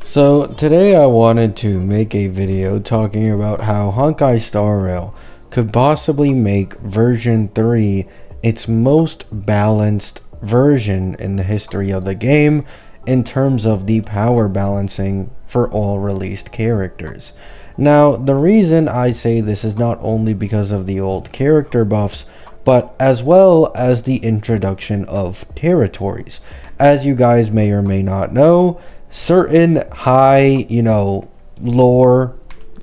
So today I wanted to make a video talking about how Honkai Star Rail could possibly make version 3 its most balanced version in the history of the game in terms of the power balancing for all released characters. Now, the reason I say this is not only because of the old character buffs, but as well as the introduction of territories. As you guys may or may not know, certain high, lore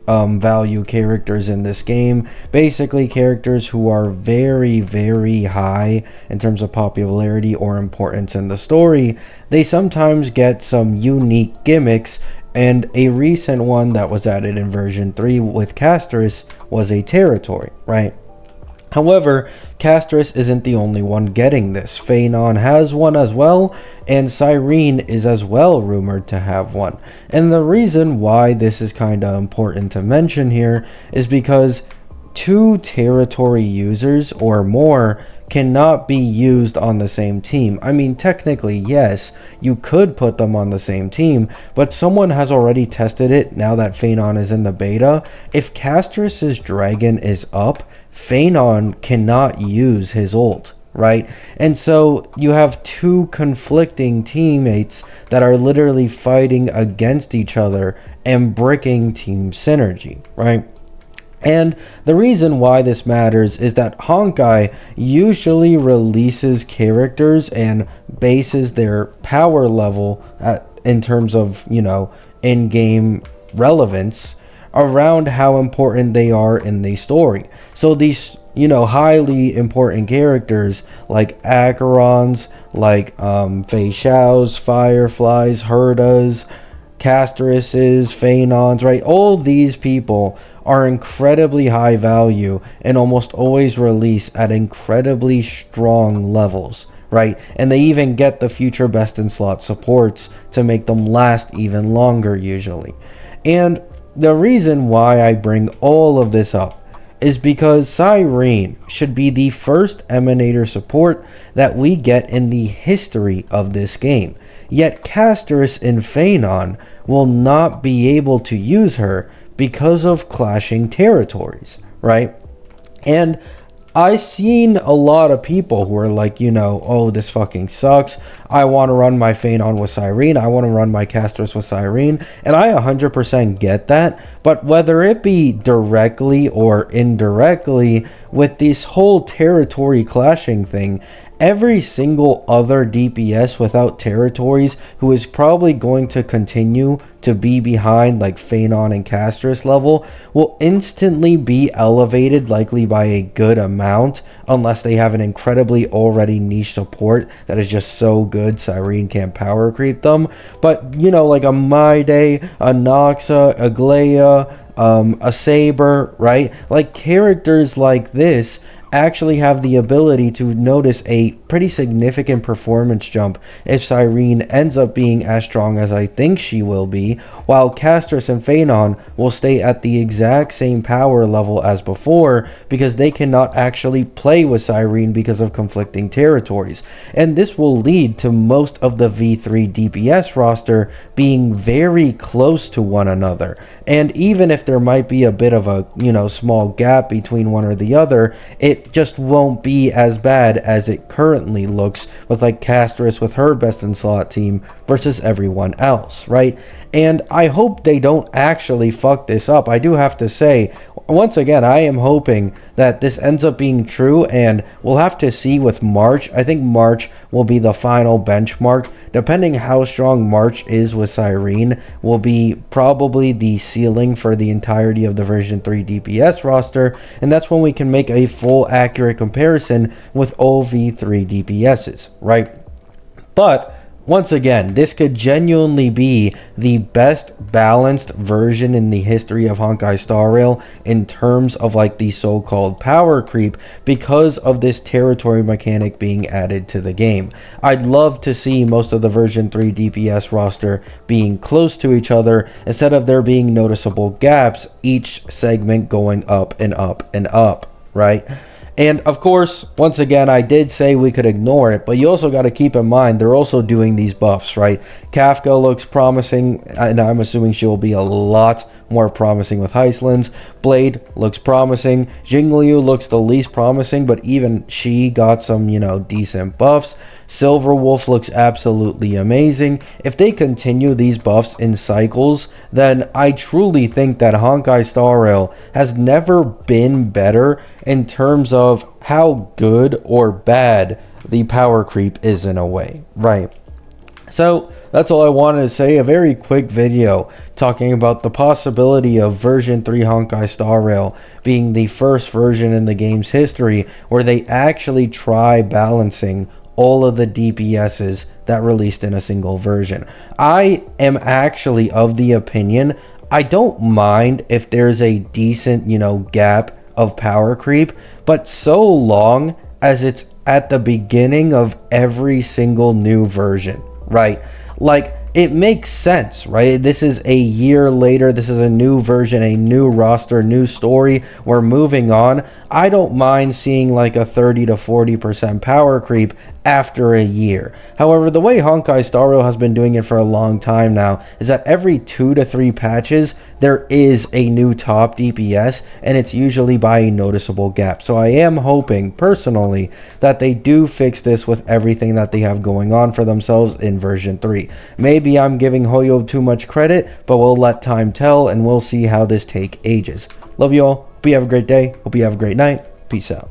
value characters in this game, basically characters who are very, very high in terms of popularity or importance in the story, they sometimes get some unique gimmicks, and a recent one that was added in version 3 with Castris was a territory, right? However, Castris isn't the only one getting this. Phanon has one as well, and Cyrene is as well rumored to have one. And the reason why this is kind of important to mention here is because 2 territory users or more cannot be used on the same team. I mean, technically, yes, you could put them on the same team, but someone has already tested it now that Phanon is in the beta. If Castris's dragon is up, Phanon cannot use his ult, right? And so you have 2 conflicting teammates that are literally fighting against each other and breaking team synergy, right? And the reason why this matters is that Honkai usually releases characters and bases their power level in terms of, in-game relevance around how important they are in the story. So these, highly important characters like Acherons, like Fei Xiaos, Fireflies, Herdas, Castrises, Phanons, right? All these people are incredibly high value and almost always release at incredibly strong levels, right? And they even get the future best in slot supports to make them last even longer usually. And the reason why I bring all of this up is because Cyrene should be the first Emanator support that we get in the history of this game. Yet Castris and Phanon will not be able to use her because of clashing territories, right? And I've seen a lot of people who are like, oh, this fucking sucks. I want to run my Phanon with Cyrene. I want to run my Castris with Cyrene. And I 100% get that. But whether it be directly or indirectly, with this whole territory clashing thing, every single other DPS without territories who is probably going to continue to be behind like Phanon and Castris level will instantly be elevated, likely by a good amount, unless they have an incredibly already niche support that is just so good Cyrene can't power creep them. But like a Maide, a Noxa, a Glea, a Saber, right? Like characters like this actually have the ability to notice a pretty significant performance jump if Cyrene ends up being as strong as I think she will be, while Castris and Phanon will stay at the exact same power level as before because they cannot actually play with Cyrene because of conflicting territories. And this will lead to most of the V3 DPS roster being very close to one another. And even if there might be a bit of a, small gap between one or the other, it just won't be as bad as it currently looks with like Castris with her best in slot team versus everyone else, right? And I hope they don't actually fuck this up. I do have to say, once again, I am hoping that this ends up being true, and we'll have to see with March. I think March will be the final benchmark. Depending how strong March is with Cyrene will be probably the ceiling for the entirety of the version 3 DPS roster, and that's when we can make a full accurate comparison with all V3 DPSs, right? But once again, this could genuinely be the best balanced version in the history of Honkai Star Rail in terms of like the so-called power creep because of this territory mechanic being added to the game. I'd love to see most of the version 3 DPS roster being close to each other instead of there being noticeable gaps, each segment going up and up and up, right? And of course, once again, I did say we could ignore it, but you also got to keep in mind they're also doing these buffs, right? Kafka looks promising, and I'm assuming she'll be a lot more promising with Heislands. Blade looks promising. Jingliu looks the least promising, but even she got some, decent buffs. Silverwolf looks absolutely amazing. If they continue these buffs in cycles, then I truly think that Honkai Star Rail has never been better in terms of how good or bad the power creep is in a way, right? So that's all I wanted to say. A very quick video talking about the possibility of version 3 Honkai Star Rail being the first version in the game's history where they actually try balancing all of the DPSs that released in a single version. I am actually of the opinion I don't mind if there's a decent, gap of power creep, but so long as it's at the beginning of every single new version, right? Like, it makes sense, right? This is a year later. This is a new version, a new roster, new story. We're moving on. I don't mind seeing like a 30 to 40% power creep after a year. However, the way Honkai Star Rail has been doing it for a long time now is that every 2 to 3 patches, there is a new top DPS, and it's usually by a noticeable gap. So I am hoping, personally, that they do fix this with everything that they have going on for themselves in version 3. Maybe I'm giving Hoyo too much credit, but we'll let time tell, and we'll see how this take ages. Love you all. Hope you have a great day. Hope you have a great night. Peace out.